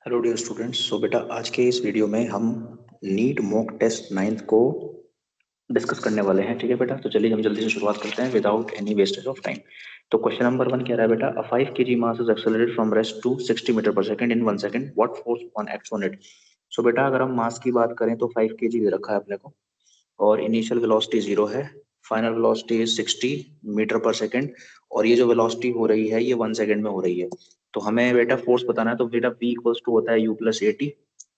Hello dear students. सो बेटा आज के इस वीडियो में हम नीट मॉक टेस्ट 9th को डिस्कस करने वाले हैं। ठीक है बेटा, तो चलिए हम जल्दी से शुरुआत करते हैं without any wastage of time. तो क्वेश्चन नंबर 1 कह रहा है बेटा, a 5 kg mass is accelerated from rest to 60 metre पर second in 1 second, what force on acts on it. So बेटा अगर हम मास की बात करें तो 5 kg दे रखा है अपने को और इनिशियल वेलोसिटी 0 है, फाइनल वेलोसिटी 60 मीटर पर सेकंड और ये जो वेलोसिटी हो रही है ये 1 सेकंड में हो रही है। तो हमें बेटा फोर्स बताना है, तो बेटा P इक्वल्स टू होता है U प्लस AT,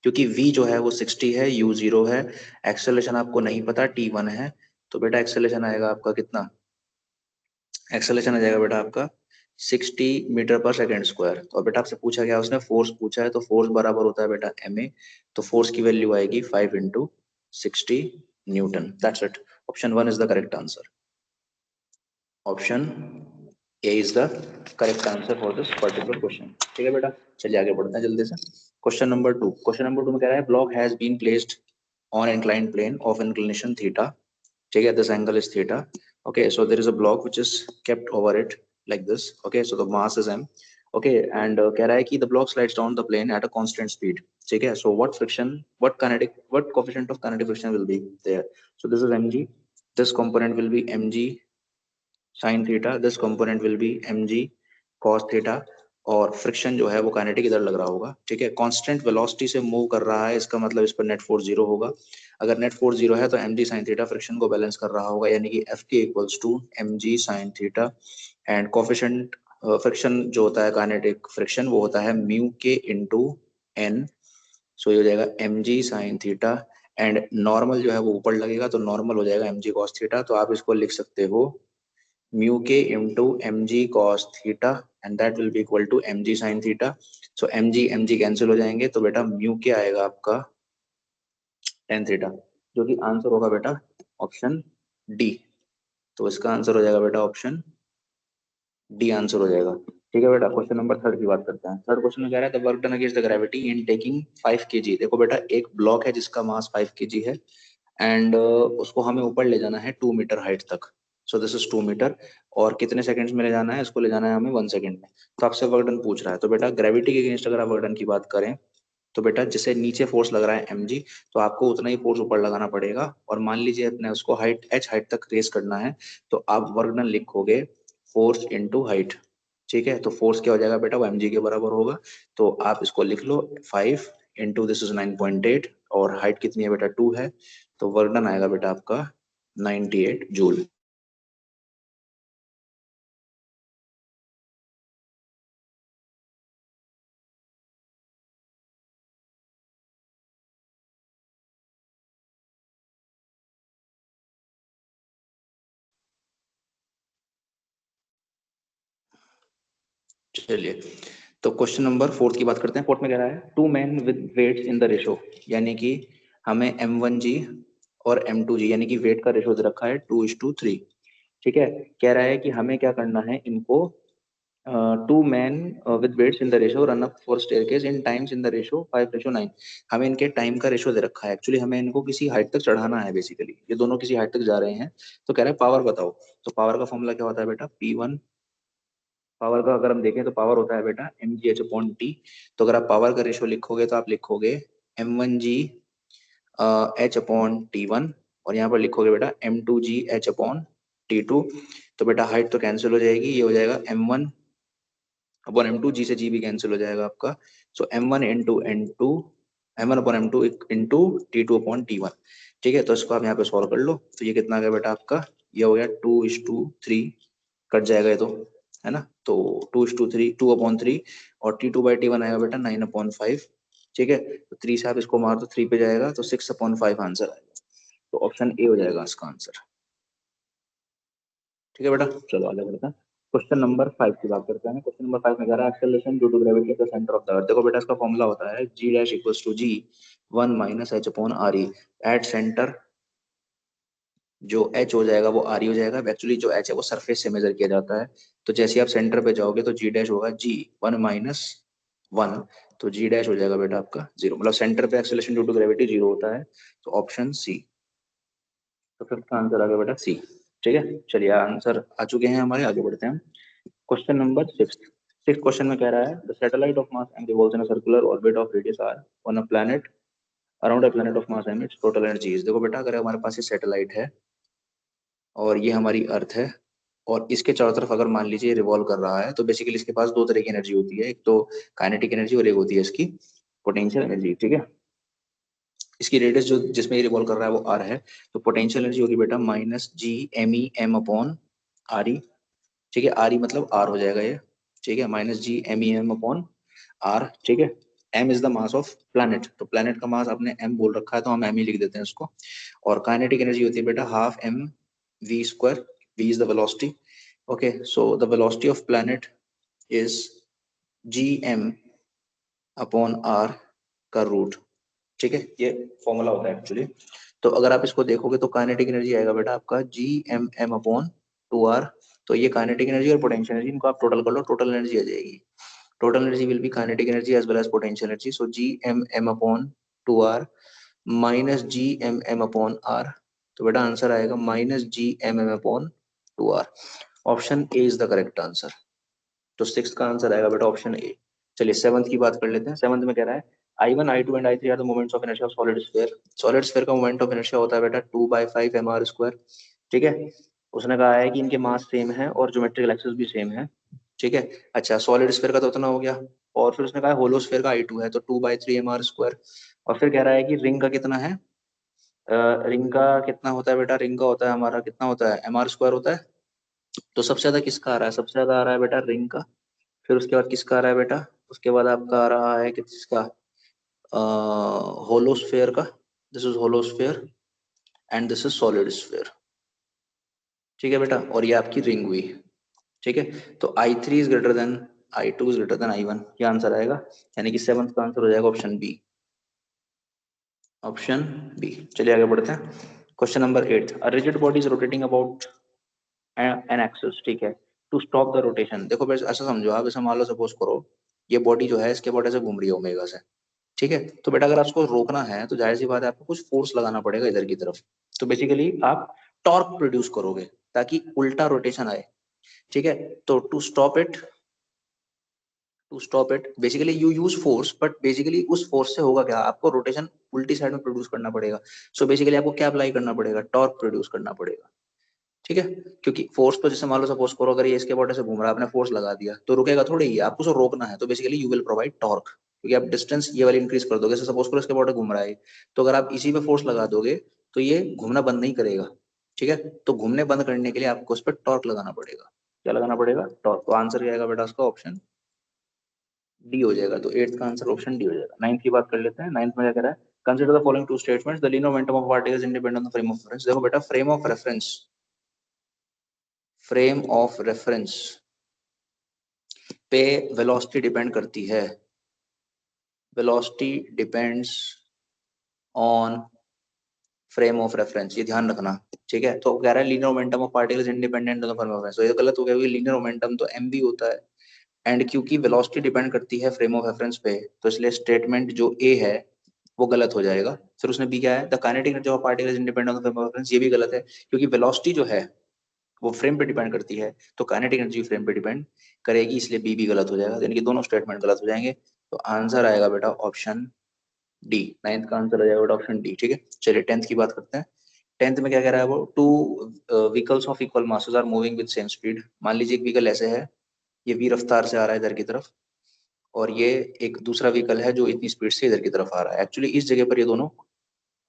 क्योंकि V जो है वो 60 है, U 0 है, एक्सेलरेशन आपको नहीं पता T1 है। तो बेटा एक्सेलरेशन आएगा आपका कितना, एक्सेलरेशन आ जाएगा बेटा आपका 60 मीटर पर सेकंड स्क्वायर। तो बेटा आपसे पूछा गया, उसने फोर्स पूछा है, तो फोर्स बराबर होता है बेटा ma। तो फोर्स की वैल्यू आएगी 5 into 60 Newton. That's it. Option 1 is the correct answer. Option A is the correct answer for this particular question. ठीक है बेटा, चलिए आगे बढ़ते हैं जल्दी से। क्वेश्चन नंबर 2, क्वेश्चन नंबर 2 में कह रहा है block has been placed on inclined plane of inclination theta. ठीक है, this angle is theta. Okay, so there is a block which is kept over it like this. Okay, so the mass is m. Okay, and कह रहा है कि the block slides down the plane at a constant speed. ठीक है, so what friction, what coefficient of kinetic friction will be there? So this is mg, this component will be mg sin theta, this component will be mg cos theta, और friction जो है वो kinetic इधर लग रहा होगा। ठीक है, कांस्टेंट वेलोसिटी से मूव कर रहा है, इसका मतलब इस पर नेट फोर्स 0 होगा। अगर नेट फोर्स 0 है तो mg sin थीटा फ्रिक्शन को बैलेंस कर रहा होगा, यानी कि Fk equals to mg sin theta and coefficient friction जो होता है काइनेटिक फ्रिक्शन वो होता है म्यू के इंटू एन। सो ये हो जाएगा mg sin theta and normal जो है वो ऊपर लगेगा तो नॉर्मल हो जाएगा mg cos थीटा। तो आप इसको लिख सकते हो mu k into mg cos theta and that will be equal to mg sin theta. So mg cancel हो जाएंगे तो बेटा mu k आएगा आपका tan थीटा, जो कि आंसर होगा बेटा ऑप्शन डी। तो इसका आंसर हो जाएगा बेटा ऑप्शन डी आंसर हो जाएगा। ठीक है बेटा, क्वेश्चन नंबर 3 की बात करते हैं। थर्ड क्वेश्चन में कह रहा है the work done against the gravity in taking 5 kg। देखो बेटा एक ब्लॉक है जिसका मास 5 kg है एंड उसको हमें ऊपर ले जाना है 2 मीटर हाइट तक। सो दिस इज 2 मीटर और कितने सेकंड्स में ले जाना है, इसको ले जाना है हमें 1 सेकंड में। तो आपसे वर्क डन पूछ रहा है, तो बेटा ग्रेविटी के अगेंस्ट अगर आप वर्क डन की बात करें तो बेटा जैसे नीचे फोर्स लग रहा है mg, तो आपको उतना ही फोर्स ऊपर लगाना पड़ेगा। और मान लीजिए अपने उसको हाइट h हाइट तक रेस करना है, तो आप वर्क डन लिखोगे फोर्स इंटू हाइट। ठीक है, तो फोर्स क्या हो जाएगा बेटा, वो mg के बराबर होगा। तो आप इसको लिख लो 5 इंटू दिस इज 9.8 और हाइट कितनी है बेटा 2 है, तो वर्क डन आएगा बेटा आपका 98 जूल। चलिए, तो क्वेश्चन नंबर 4 की बात करते हैं। फोर्थ में कह रहा है two man with weights in the ratio, यानी कि हमें m1g और m2g यानी कि वेट का रेशो दे रखा है 2:3। ठीक है, कह रहा है कि हमें क्या करना है, इनको two man with weights in the ratio run up for staircase in times in the ratio 5:9। हमें इनके टाइम का रेशो दे रखा है, एक्चुअली हमें इनको किसी हाइट तक चढ़ाना है। बेसिकली ये दोनों किसी हाइट तक जा रहे हैं, तो कह रहा है पावर बताओ। तो पावर का फॉर्मूला क्या होता है बेटा, P1। पावर का अगर हम देखें तो पावर होता है बेटा mgh/t। तो अगर आप पावर का रेशो लिखोगे तो आप लिखोगे m1g h/t1 और यहाँ पर लिखोगे बेटा m2g h/t2। तो बेटा हाइट तो कैंसिल हो जाएगी, ये हो जाएगा m1/m2, g से g भी कैंसिल हो जाएगा आपका। सो m1 इंटू t2/t1। ठीक है, तो इसको आप यहाँ पे सॉल्व कर लो, तो ये कितना आ गया बेटा आपका, ये हो गया 2:3, कट जाएगा ये तो, है ना। तो 2:3, 2/3 और T2/T1 आएगा बेटा 9/5। ठीक है, तो 3 से आप इसको मार दो, 3 पे जाएगा तो 6/5 आंसर आएगा। तो ऑप्शन ए हो जाएगा इसका आंसर। ठीक है बेटा, चलो आगे बढ़ते हैं। क्वेश्चन नंबर 5 की बात करते हैं। क्वेश्चन नंबर 5 में कह रहा है acceleration due to gravity at the centre of the earth. देखो बेटा इसका फॉर्मूला होता है g dash equals to g 1 minus h/re। At centre जो h हो जाएगा वो r हो जाएगा। एक्चुअली जो h है वो सरफेस से मेजर किया जाता है, तो जैसे आप सेंटर पे जाओगे तो g डैश होगा g 1 माइनस 1, तो g डैश हो जाएगा बेटा आपका 0। मतलब सेंटर पे एक्सेलरेशन ड्यू टू ग्रेविटी 0 होता है। तो ऑप्शन सी। तो फिफ्थ का आंसर आ गया बेटा सी। ठीक है, चलिए आंसर आ चुके हैं हमारे, आगे बढ़ते हैं। Question number 6। सिक्स क्वेश्चन में कह रहा है the satellite of mass M revolves in a circular orbit of radius R on a planet around a planet of mass M, its total energy is. देखो बेटा, अगर हमारे पास ये सैटेलाइट है और ये हमारी अर्थ है और इसके चारों तरफ अगर मान लीजिए रिवॉल्व कर रहा है, तो बेसिकली इसके पास दो तरह की एनर्जी होती है, एक तो काइनेटिक एनर्जी और एक होती है इसकी पोटेंशियल एनर्जी। ठीक है, इसकी रेडियस जो जिसमें ये रिवॉल्व कर रहा है वो आर है, तो पोटेंशियल एनर्जी होगी बेटा minus G M E M upon R E. ठीक है, आर ई मतलब आर हो जाएगा ये। ठीक है, minus G M E M upon R. ठीक है, M is the mass of planet, तो प्लैनेट का मास आपने एम बोल रखा है तो हम एम ही लिख देते हैं उसको। और काइनेटिक एनर्जी होती है बेटा half M V square, V is the velocity. Okay, so the velocity of planet is G M upon R का रूट। ठीक है, ये फॉर्मूला होता है एक्चुअली। तो अगर आप इसको देखोगे तो काइनेटिक एनर्जी आएगा बेटा आपका G M M upon two R. तो ये काइनेटिक एनर्जी और पोटेंशियल एनर्जी, इनको आप टोटल कर लो, टोटल एनर्जी आ जाएगी। Total energy will be kinetic energy as well as potential energy, so G M M upon two R minus G M M upon R. तो बेटा answer आएगा minus G M M upon two R. Option A is the correct answer. तो six का answer आएगा बेटा option A. चलिए seventh की बात कर लेते हैं। सेवंथ में कह रहा है I1, I2 and I3 are the moments of inertia of solid sphere. Solid sphere का मोमेंट ऑफ इनर्शिया होता है बेटा 2/5 mr स्क्वायर। ठीक है, उसने कहा है कि इनके मास सेम है और ज्योमेट्रिकल एक्सिस भी सेम है। ठीक है, अच्छा सॉलिड स्फीयर का तो उतना हो गया, और फिर उसने कहा होलो स्फीयर का I2 है तो 2/3 mr स्क्वायर। और फिर कह रहा है कि रिंग का कितना है, रिंग का कितना होता है बेटा, रिंग का होता है हमारा कितना होता है mr स्क्वायर होता है। तो सबसे ज्यादा किसका आ रहा है, सबसे ज्यादा आ रहा है बेटा रिंग का। फिर उसके बाद किसका आ रहा है बेटा, उसके बाद आपका आ रहा है किसका, होलोस्फेयर का। This is hollow sphere and this is solid sphere. ठीक है बेटा, और ये आपकी रिंग हुई। ठीक है, तो I3 is greater than I2 is greater than I1, क्या आंसर आएगा, यानी कि सेवंथ का आंसर हो जाएगा ऑप्शन बी। Option B. चलिए आगे बढ़ते हैं। Question number 8, a rigid body is rotating about an axis. ठीक है, टू स्टॉप द रोटेशन। देखो बस ऐसा समझो आप, ऐसा मान लो सपोज करो ये बॉडी जो है इसके बॉडी से घूम रही है ओमेगा से। ठीक है, तो बेटा अगर आपको रोकना है तो जाहिर सी बात है आपको कुछ फोर्स लगाना पड़ेगा इधर की तरफ। तो बेसिकली आप टॉर्क प्रोड्यूस करोगे ताकि उल्टा रोटेशन आए। ठीक है, तो to stop it basically you use force, but basically उस फोर्स से होगा क्या, आपको रोटेशन उल्टी साइड में प्रोड्यूस करना पड़ेगा। सो बेसिकली आपको क्या अप्लाई करना पड़ेगा, टॉर्क प्रोड्यूस करना पड़ेगा। ठीक है, क्योंकि फोर्स तो जैसे मान लो सपोज करो अगर ये इसके बॉडी से घूम रहा है, आपने फोर्स लगा दिया तो रुकेगा थोड़ी ही, आपको उसे रोकना है, तो basically you will provide torque, क्योंकि आप डिस्टेंस ये वाली इंक्रीज कर दोगे। जैसे सपोज करो इसके बॉडी घूम रहा है, तो अगर आप इसी पे फोर्स लगा दोगे तो ये घूमना बंद नहीं करेगा। ठीक है, तो घूमने बंद करने के लिए आपको उस पर टॉर्क लगाना पड़ेगा। क्या लगाना पड़ेगा, टॉर्क। तो आंसर क्या आएगा बेटा उसका, ऑप्शन डी हो जाएगा। तो एट्थ का आंसर ऑप्शन डी हो जाएगा। नाइन्थ की बात कर लेते हैं। नाइन्थ में क्या कह रहा है, consider the following two statements, the linear momentum of particles independent on the frame of reference. देखो बेटा frame of reference, frame of reference पे वेलोसिटी डिपेंड करती है। Velocity depends on frame of reference, ये ध्यान रखना। ठीक है, तो कह रहा है linear momentum of particles independent on the frame of reference, तो ये गलत हो गया क्योंकि लीनियर मोमेंटम तो एम भी होता है, एंड क्योंकि वेलोसिटी डिपेंड करती है फ्रेम ऑफ रेफरेंस पे, तो इसलिए स्टेटमेंट जो ए है वो गलत हो जाएगा। फिर उसने बी क्या है, the kinetic energy of particles independent on the frame of reference, ये भी गलत है क्योंकि वेलोसिटी जो है वो फ्रेम पे डिपेंड करती है, तो काइनेटिक एनर्जी फ्रेम पे डिपेंड करेगी, इसलिए बी भी गलत हो जाएगा, यानी कि दोनों स्टेटमेंट गलत हो जाएंगे। तो आंसर आएगा बेटा ऑप्शन डी। नाइन्थ का आंसर आ जाएगा बेटा ऑप्शन डी। ठीक है, चलिए टेंथ की बात करते हैं। टेंथ में क्या कह रहा है वो, two vehicles of equal masses are moving with same speed. मान लीजिए एक व्हीकल ऐसे है, ये v रफ्तार से आ रहा है इधर की तरफ, और ये एक दूसरा व्हीकल है जो इतनी स्पीड से इधर की तरफ आ रहा है। एक्चुअली इस जगह पर ये दोनों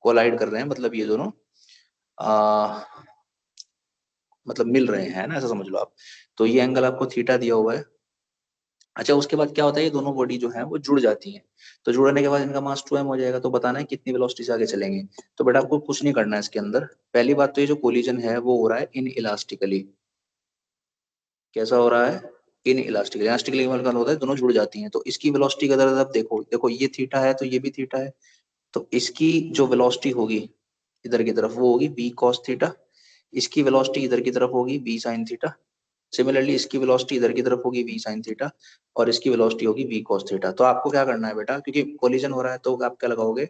कोलाइड कर रहे हैं, मतलब ये दोनों आ, मतलब मिल रहे हैं ना, ऐसा समझ लो आप। तो ये एंगल आपको थीटा दिया हुआ है। अच्छा उसके बाद क्या होता है, ये दोनों बॉडी जो है वो जुड़ जाती हैं, तो जुड़ने के बाद इनका मास 2m हो जाएगा। तो बताना है कितनी वेलोसिटी से आगे चलेंगे। तो बेटा आपको कुछ नहीं करना है इसके अंदर। पहली बात तो ये जो कोलिजन है वो हो रहा है इन इलास्टिकली। कैसा हो रहा है, इन इलास्टिकली। इलास्टिकली मतलब होता है दोनों जुड़ जाती हैं, तो इसकी वेलोसिटी का दर्द आप देखो, देखो ये थीटा है तो ये भी थीटा है, तो इसकी जो वेलोसिटी होगी इधर की तरफ वो होगी v cos थीटा, इसकी वेलोसिटी इधर की तरफ होगी v sin थीटा। सिमिलरली इसकी वेलोसिटी इधर की तरफ होगी v sin थीटा, और इसकी वेलोसिटी होगी v cos थीटा। तो आपको क्या करना है बेटा, क्योंकि कोलिजन हो रहा है तो आप क्या लगाओगे,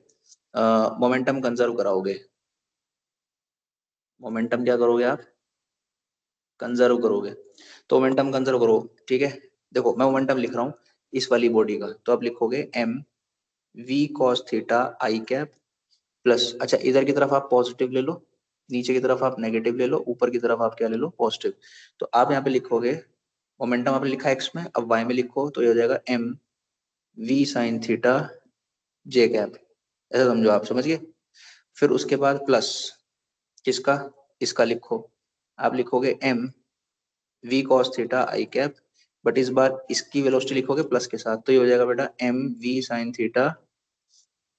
मोमेंटम कंजर्व कराओगे। मोमेंटम क्या करोगे आप, कंजर्व करोगे। तो मोमेंटम कंजर्व करो। ठीक है, देखो मैं मोमेंटम लिख रहा हूँ इस वाली बॉडी का, तो आप लिखोगे M V cos theta I cap plus, अच्छा इधर की तरफ आप पॉजिटिव ले लो, नीचे की तरफ आप नेगेटिव ले लो, ऊपर की तरफ आप क्या ले लो पॉजिटिव। तो आप यहाँ पे लिखोगे मोमेंटम आपने लिखा एक्स में, अब वाई में लिखो तो ये हो जाएगा M V sine theta J cap, ऐसा समझो आप, समझ गए। फिर उसके बाद प्लस किसका, इसका लिखो, आप लिखोगे M V cos theta I cap, but इस बार इसकी वेलोसिटी लिखोगे प्लस के साथ, तो ये हो जाएगा बेटा M V sine theta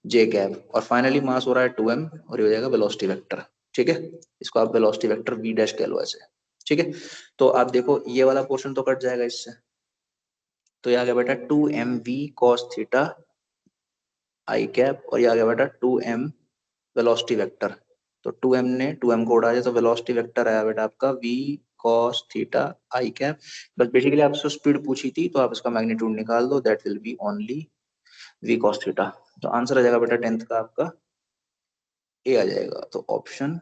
J cap, और फाइनली मास हो रहा है 2m, और ये हो जाएगा वेलोसिटी वेक्टर। ठीक है, इसको आप वेलोसिटी वेक्टर v डैश कह लो ऐसे। ठीक है, तो आप देखो ये वाला पोर्शन तो कट जाएगा इससे, तो ये आ गया बेटा 2mv cos theta I cap, और ये आ गया बेटा 2m वेलोसिटी वेक्टर। तो 2m ने 2m को उड़ा दिया, तो वेलोसिटी वेक्टर आया बेटा आपका v cos theta I cap. बस बेसिकली आपसे स्पीड पूछी थी, तो आप इसका मैग्नीट्यूड निकाल दो, that will B only v cos theta. तो आंसर आ जाएगा बेटा 10th का आपका ए आ जाएगा, तो ऑप्शन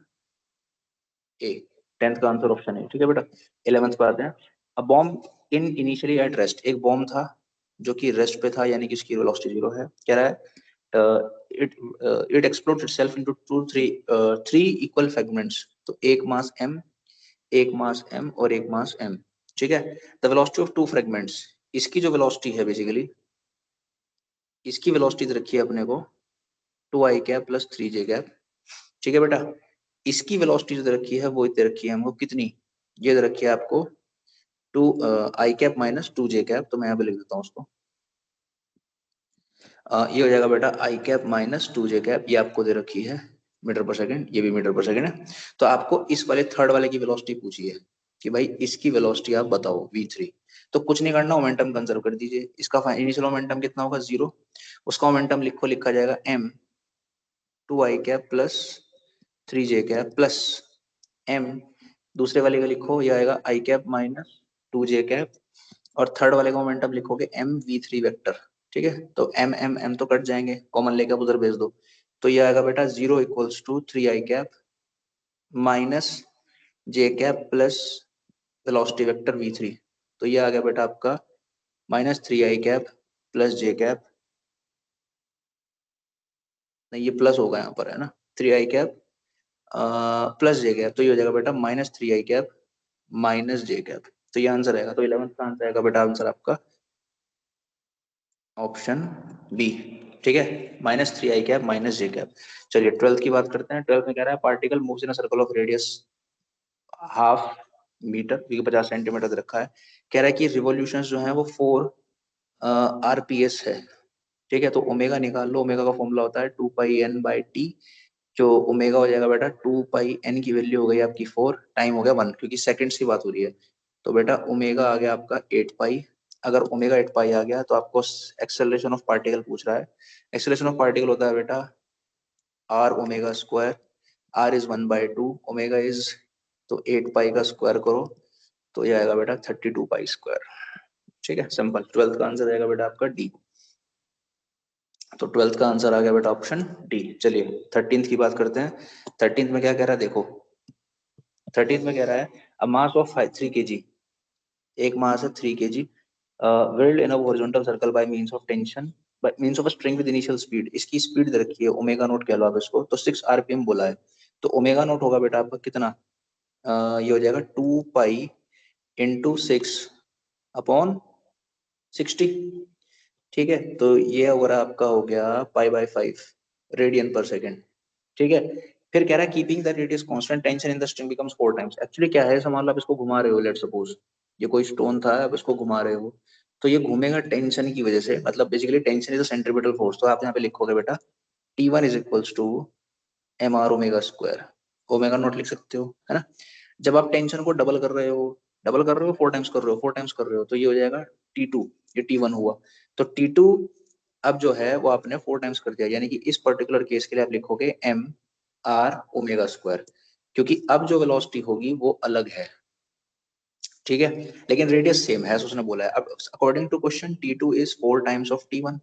ए, 10th का आंसर ऑप्शन ए। ठीक है बेटा, 11th पे आते हैं। A bomb in initially at rest, एक बॉम्ब था जो कि रेस्ट पे था, यानी कि इसकी वेलोसिटी 0 है। कह रहा है it it explodes itself into three equal fragments, तो एक मास m, एक मास m और एक मास m। ठीक है, the velocity of two fragments, इसकी जो वेलोसिटी है बेसिकली, इसकी वेलोसिटी रखी है अपने को 2i cap plus 3j cap. ठीक है बेटा, इसकी वेलोसिटी जो रखी है वो इतने रखी है हमको कितनी, ये रखी है आपको 2 i cap minus 2j cap, तो मैं यहाँ पे लिख देता हूँ उसको। ये हो जाएगा बेटा आई कैप माइनस 2j कैप, ये आपको दे रखी है मीटर पर सेकंड, ये भी मीटर पर सेकंड है। तो आपको इस वाले थर्ड वाले की वेलोसिटी पूछी है कि भाई इसकी वेलोसिटी आप बताओ v3। तो कुछ नहीं करना, मोमेंटम कंजर्व कर दीजिए, इसका इनिशियल मोमेंटम कितना होगा 0, उसका मोमेंटम लिखा जाएगा m 2i cap plus 3j cap plus m, दूसरे वाले का लिखो ये आएगा आई कैप माइनस 2j कैप, और थर्ड वाले का मोमेंटम लिखोगे एम वी थ्री वेक्टर। ठीक है, तो एम एम एम तो कट जाएंगे, कॉमन लेके आप उधर भेज दो, तो ये आएगा बेटा 0 equals to 3i cap minus J cap plus velocity vector v3। तो ये आ गया बेटा आपका -3i कैप प्लस जे कैप, नहीं ये प्लस होगा यहाँ पर है ना, 3i कैप प्लस जे कैप, तो ये हो जाएगा बेटा -3i cap minus J cap. तो ये आंसर आएगा, तो 11th का आंसर आएगा बेटा आंसर आपका ऑप्शन बी। ठीक है, -3i cap minus J cap. चलिए 12th की बात करते हैं। 12th में कह रहा है particle moves in a circle of radius half metre, क्योंकि 50 सेंटीमीटर दे रखा है। कह रहा है कि रिवॉल्यूशंस जो है वो 4 आरपीएस है। ठीक है, तो ओमेगा निकाल लो, ओमेगा का फॉर्मूला होता है 2πn/t, जो ओमेगा हो जाएगा बेटा 2πn की वैल्यू हो गई आपकी 4, टाइम हो गया 1, क्योंकि सेकंड्स की बात हो रही है। तो बेटा ओमेगा आ गया आपका 8π, अगर ओमेगा 8π आ गया तो आपको एक्सेलरेशन ऑफ पार्टिकल पूछ रहा है। एक्सेलरेशन ऑफ पार्टिकल होता है बेटा R omega square, R is 1/2, omega is, तो 8π का स्क्वायर करो तो ये आएगा बेटा 32π स्क्वायर। ठीक है, सिंपल। 12th का आंसर आएगा बेटा आपका डी, तो 12th का आंसर आ गया बेटा ऑप्शन डी। चलिए 13th की बात करते हैं। 13th में क्या कह रहा है देखो, 13th में कह रहा है अ मास ऑफ 3 kg, एक मास है 3 kg, whirled in a horizontal circle by means of tension, by means of a string with initial speed, इसकी स्पीड दे रखी है ओमेगा नोट कह लो आप इसको, तो 6 आरपीएम बोला है। तो ओमेगा नोट होगा बेटा आपका कितना, ये हो जाएगा 2π इंटू 6 अपॉन 60। ठीक है, तो ये हो रहा आपका हो गया π/5 रेडियन पर सेकेंड। ठीक है, फिर कह रहा है keeping the radius constant tension in the string becomes 4 times. Actually क्या है, मान लो आप इसको घुमा रहे हो, लेट सपोज ये कोई स्टोन था, आप इसको घुमा रहे हो, तो ये घूमेगा टेंशन की वजह से, मतलब basically tension is a centripetal force. तो आप यहाँ पे लिखोगे बेटा T1 is equals to mr omega square, omega naught लिख सकते हो, है ना। जब आप टेंशन को डबल कर रहे हो 4 टाइम्स कर रहे हो, 4 टाइम्स कर रहे हो, तो ये हो जाएगा T2, ये T1 हुआ। तो T2 अब जो है वो आपने 4 टाइम्स कर दिया, यानी कि इस पर्टिकुलर केस के लिए आप लिखोगे एम आर ओमेगा स्क्वायर, क्योंकि अब जो वेलोसिटी होगी वो अलग है। ठीक है, लेकिन रेडियस सेम है, उसने बोला है। अब according to question T2 is 4 times of T1,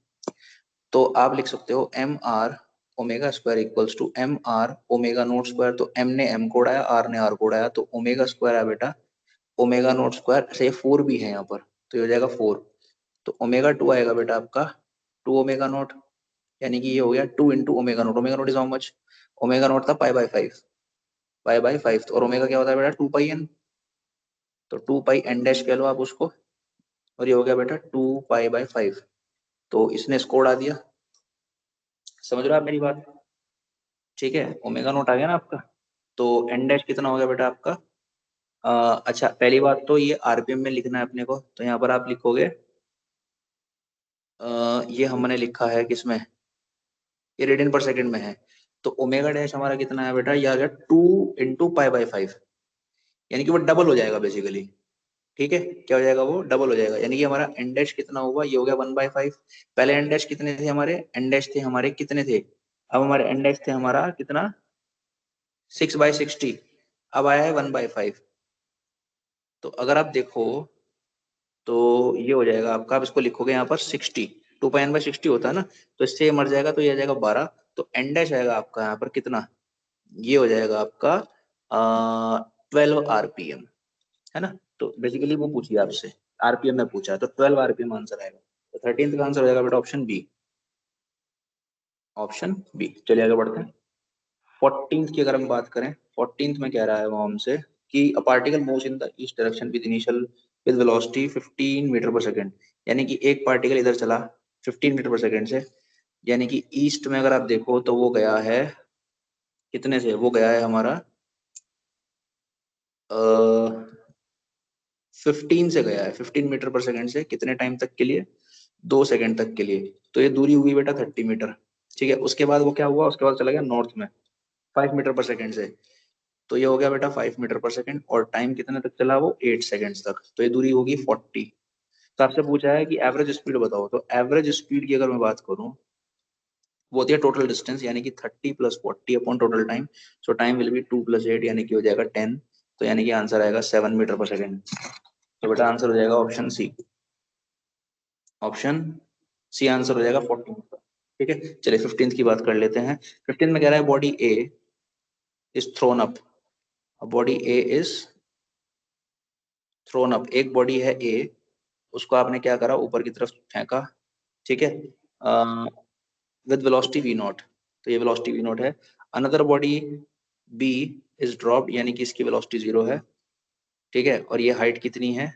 तो आप लिख सकते हो M R omega square equals to M R omega naught square. तो एम ने एम को उड़ाया, आर ने आर को उड़ाया, तो ओमेगा स्क्वायर है बेटा ओमेगा नोट स्क्वायर से 4 भी है यहाँ पर, तो ये हो जाएगा 4। तो ओमेगा 2 आएगा बेटा आपका 2 ओमेगा नॉट, यानी कि ये हो गया 2 into omega naught. Omega naught is how much? Omega naught था पाई बाय 5, पाई बाय 5। और ओमेगा क्या होता है बेटा 2 पाई एन, तो 2 पाई एन डैश कह लो आप उसको, और ये हो गया बेटा 2 पाई बाय 5। तो इसने इसको उड़ा दिया। समझ रहे हो आप मेरी बात? ठीक है, ओमेगा नोट आ गया ना आपका। तो एन डैश कितना हो गया बेटा आपका? अच्छा, पहली बात तो ये आरपीएम में लिखना है अपने को, तो यहाँ पर आप लिखोगे ये हमने लिखा है किसमें, ये रेडियन पर सेकंड में है। तो ओमेगा डैश हमारा कितना है बेटा, ये आ गया 2 इंटू पाई बाय 5, यानी कि वो डबल हो जाएगा बेसिकली। ठीक है, क्या हो जाएगा, वो डबल हो जाएगा, यानी कि हमारा एन डैश कितना हुआ, ये हो गया 1/5। पहले एन डैश कितने थे हमारे, एन डैश थे हमारे कितने थे, अब हमारे एन डैश थे हमारा कितना 6/60, अब आया है 1/5। तो अगर आप देखो तो ये हो जाएगा आपका, आप इसको लिखोगे यहाँ पर 60, 2 पाई n/60 होता है ना, तो इससे ये मर जाएगा, तो ये आ जाएगा 12। तो एन डैश आएगा आपका यहाँ पर कितना, ये हो जाएगा आपका 12 आरपीएम, है ना। तो बेसिकली वो पूछिए आपसे, आरपीएम में पूछा है, तो 12 आरपीएम आंसर आएगा। तो 13th का आंसर हो जाएगा बेटा ऑप्शन बी, ऑप्शन बी। चलिए आगे बढ़ते हैं। 14th की अगर हम बात करें, 14th में कह रहा है वो हमसे कि a particle moves in the east direction with initial with velocity 15 metre पर सेकंड, यानी कि एक पार्टिकल इधर चला 15 मीटर पर सेकंड से, यानी कि ईस्ट में अगर आप देखो तो वो गया है कितने से, वो गया है हमारा 15 से गया है, 15 मीटर पर सेकंड से कितने टाइम तक के लिए, 2 सेकंड तक के लिए। तो ये दूरी हुई बेटा 30 मीटर। ठीक है, उसके बाद वो क्या हुआ, उसके बाद चला गया नॉर्थ में 5 मीटर पर सेकंड से, तो ये हो गया बेटा 5 मीटर पर सेकंड, और टाइम कितने तक चला वो 8 सेकंड्स तक, तो ये दूरी होगी 40। तो आपसे पूछा है कि एवरेज स्पीड बताओ, तो एवरेज स्पीड की अगर मैं बात करूं, वो होती है टोटल डिस्टेंस, यानी कि 30 + 40 upon total time. So time will be 2 + 8, यानी कि हो जाएगा 10। तो यानी कि आंसर आएगा 7 मीटर पर सेकंड। तो बेटा आंसर हो जाएगा option C, option C answer हो जाएगा 14 का। ठीक है, चलिए 15th की बात कर लेते हैं। 15 में कह रहा है body A is throne up, body A is throne up, एक बॉडी है ए, उसको आपने क्या करा, ऊपर की तरफ फेंका। ठीक है, विद वेलोसिटी वी नॉट, तो ये वेलोसिटी वी नॉट है। Another body B is dropped, यानी कि इसकी वेलोसिटी 0 है। ठीक है, और ये हाइट कितनी है,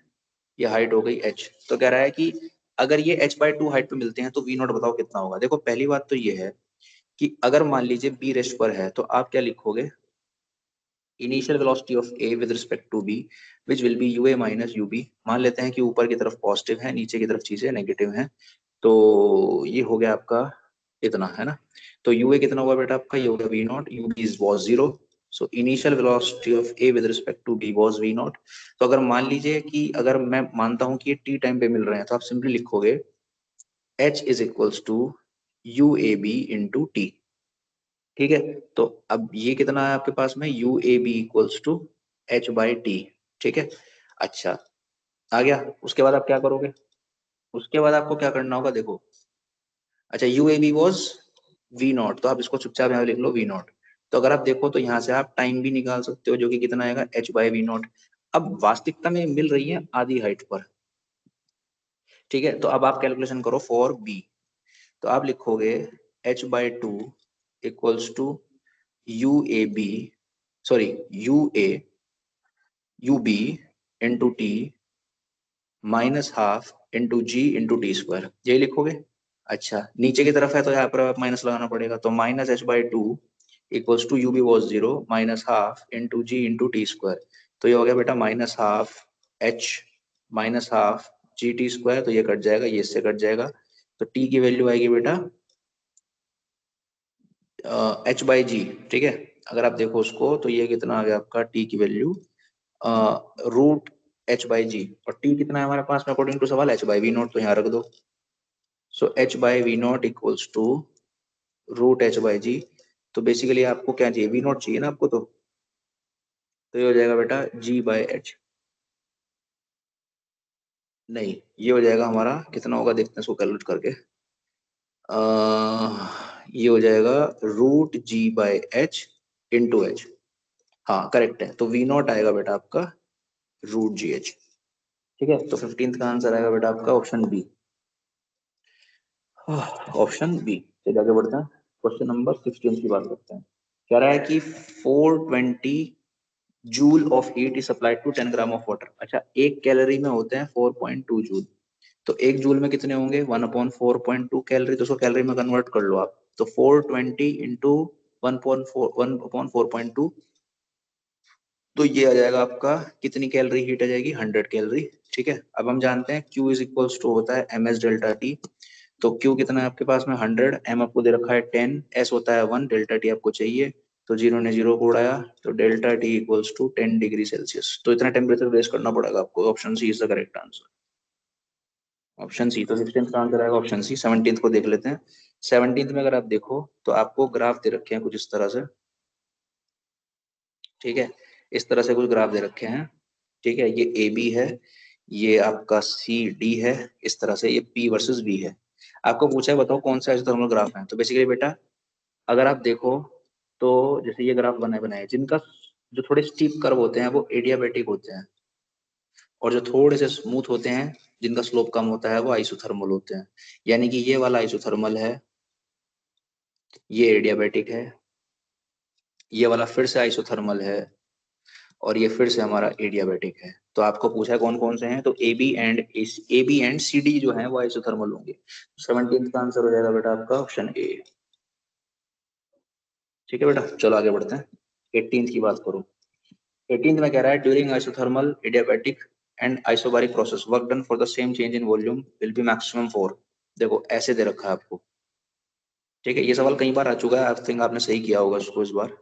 ये हाइट हो गई h। तो कह रहा है कि अगर ये h/2 हाइट पे मिलते हैं तो वी नॉट बताओ कितना होगा। देखो पहली बात तो ये है कि अगर मान लीजिए बी रेस्ट पर है, तो आप क्या लिखोगे, initial velocity of A with respect to B which will be ua minus UB. मान लेते हैं कि ऊपर की तरफ पॉजिटिव है, नीचे की तरफ चीजें नेगेटिव हैं, तो ये हो गया आपका इतना, है ना। तो यूए कितना हुआ बेटा आपका, ये होगा V naught, UB was 0। So initial velocity of A with respect to B was V naught. तो अगर मान लीजिए कि अगर मैं मानता हूं कि ये टी टाइम पे मिल रहे हैं, तो आप सिंपली लिखोगे h is equals to U A B into T. ठीक है, तो अब ये कितना है आपके पास में, U A B equals to h/t। ठीक है, अच्छा आ गया। उसके बाद आप क्या करोगे, उसके बाद आपको क्या करना होगा, देखो अच्छा U A B was V naught, तो आप इसको चुपचाप यहाँ लिख लो वी नॉट। तो अगर आप देखो तो यहाँ से आप टाइम भी निकाल सकते हो, जो कि कितना आएगा h/वी नॉट। अब वास्तविकता में मिल रही है आधी हाइट पर। ठीक है, तो अब आप कैलकुलेशन करो फॉर बी, तो आप लिखोगे h/2 equals to U A B, sorry U A U B into T minus half into G into T square, यही लिखोगे। अच्छा नीचे की तरफ है तो यहाँ पर आप माइनस लगाना पड़ेगा, तो minus h/2 equals to U B was 0 minus half into G into T square. तो ये हो गया बेटा minus half h minus half G T square, तो ये कट जाएगा, ये इससे कट जाएगा। तो t की वैल्यू आएगी बेटा h/g। ठीक है, अगर आप देखो उसको तो ये कितना आ गया आपका t की वैल्यू रूट h/g, और t कितना है हमारे पास में अकॉर्डिंग टू सवाल h/v नॉट, तो यहाँ रख दो। So h/v naught equals to root h/g। तो बेसिकली आपको क्या चाहिए, वी नॉट चाहिए ना आपको, तो ये हो जाएगा बेटा g/h। नहीं, ये हो जाएगा हमारा कितना होगा, देखते हैं इसको कैलकुलेट करके। ये हो जाएगा रूट g/h इंटू h। हाँ करेक्ट है, तो वी नॉट आएगा बेटा आपका रूट जी एच। ठीक है, तो 15th का आंसर आएगा बेटा आपका ऑप्शन बी, ऑप्शन बी। चलिए आगे बढ़ते हैं, क्वेश्चन नंबर 16 की बात करते हैं। कह रहा है कि 420 joule of heat is supplied to 10 gram of water. अच्छा, एक कैलोरी में होते हैं 4.2 जूल, तो एक जूल में कितने होंगे 1/4.2 कैलोरी, तो उसको कैलोरी में कन्वर्ट कर लो आप, तो 420 इंटू 1/4.2, तो ये आ जाएगा आपका कितनी कैलोरी हीट आ जाएगी 100 कैलोरी। ठीक है, अब हम जानते हैं Q इज इक्वल्स टू होता है ms डेल्टा टी, तो Q कितना है आपके पास में 100, m आपको दे रखा है 10, s होता है 1, डेल्टा टी आपको चाहिए, तो 0 ने 0 को उड़ाया, तो delta T equals to 10 degree Celsius. तो इतना टेम्परेचर रेस करना पड़ेगा आपको, option C is the correct answer, option C. तो 16th का आंसर आएगा ऑप्शन सी। 17th को देख लेते हैं। 17th में अगर आप देखो तो आपको ग्राफ दे रखे हैं कुछ इस तरह से, ठीक है, इस तरह से कुछ ग्राफ दे रखे हैं, ठीक है, ये ए बी है, ये आपका सी डी है, इस तरह से ये पी वर्सेस बी है। आपको पूछा है बताओ कौन सा आइसोथर्मल ग्राफ है, तो बेसिकली बेटा अगर आप देखो तो जैसे ये ग्राफ बने बनाए जिनका जो थोड़े स्टीप कर्व होते हैं वो एडियाबैटिक होते हैं, और जो थोड़े से स्मूथ होते हैं जिनका स्लोप कम होता है वो आइसोथर्मल होते हैं। यानी कि ये वाला आइसोथर्मल है, ये एडियाबैटिक है, ये वाला फिर से आइसोथर्मल है, और ये फिर से हमारा एडियाबैटिक है। तो आपको पूछा है कौन कौन से हैं, तो A B and C D जो है वो आइसोथर्मल होंगे। 17th का आंसर हो जाएगा बेटा आपका ऑप्शन ए। ठीक है बेटा, चलो आगे बढ़ते हैं। 18th की बात करूं, 18th में कह रहा है during isothermal adiabatic and isobaric process work done for the same change in volume will be maximum 4। देखो ऐसे दे रखा है आपको, ठीक है, ये सवाल कई बार आ चुका है, आई थिंक आपने सही किया होगा उसको इस बार।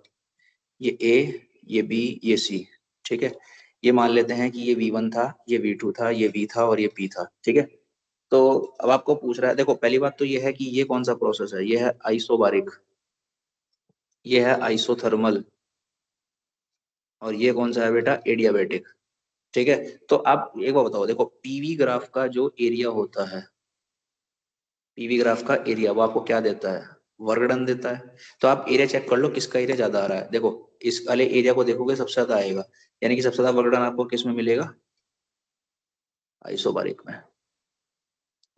ये ए, ये बी, ये सी, ठीक है, ये मान लेते हैं कि ये V1 था, ये V2 था, ये V था और ये P था। ठीक है, तो अब आपको पूछ रहा है, देखो पहली बात तो ये है कि ये कौन सा प्रोसेस है, ये है आइसोबारिक, ये है आइसोथर्मल, और ये कौन सा है बेटा एडियाबैटिक। ठीक है, तो आप एक बार बताओ, देखो पीवी ग्राफ का जो एरिया होता है, पीवी ग्राफ का एरिया वो आपको क्या देता है, वर्क डन देता है। तो आप एरिया चेक कर लो किसका एरिया ज्यादा आ रहा है, देखो इस वाले एरिया को देखोगे सबसे ज्यादा आएगा, यानी कि सबसे ज्यादा वर्क डन आपको किस में मिलेगा, आइसोबारिक में,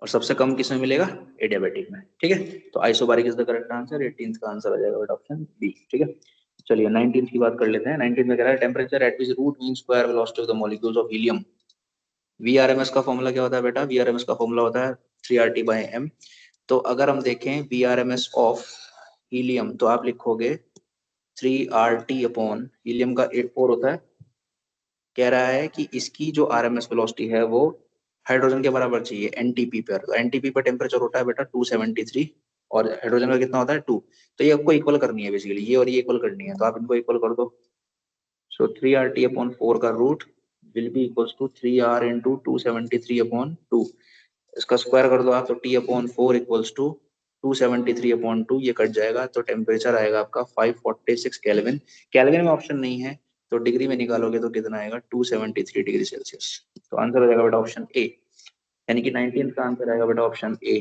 और सबसे कम किसमें मिलेगा, एडियाबैटिक में। ठीक है, तो isobaric is the correct answer, 18th का आंसर आ जाएगा बेटा ऑप्शन बी। ठीक है, चलिए 19th की बात कर लेते हैं। 19th में कह रहा है temperature at which route mean square velocity of the molecules of helium. VRMS का फॉर्मूला क्या होता है बेटा, वीआरएमएस का फॉर्मूला होता है 3RT/m। तो अगर हम देखें वीआरएमएस ऑफ हीलियम, तो आप लिखोगे 3RT अपॉन हीलियम का 8 4 होता है। कह रहा है कि इसकी जो आरएमएस वेलोसिटी है वो हाइड्रोजन के बराबर चाहिए एनटीपी पर, तो एनटीपी पर टेम्परेचर होता है बेटा 273, और हाइड्रोजन का कितना होता है 2। तो ये आपको इक्वल करनी है बेसिकली, ये और ये इक्वल करनी है, तो आप इनको इक्वल कर दो। सो 3RT/4 का root will be equals to 3R into 273/2, इसका स्क्वायर कर दो आप, तो T/4 इक्वल्स टू 273/2, ये कट जाएगा, तो टेम्परेचर आएगा आपका 546 केल्विन। केल्विन में ऑप्शन नहीं है, तो डिग्री में निकालोगे तो कितना आएगा 273 डिग्री सेल्सियस। तो आंसर हो जाएगा बेटा ऑप्शन ए, यानी कि 19th का आंसर आएगा बेटा ऑप्शन ए।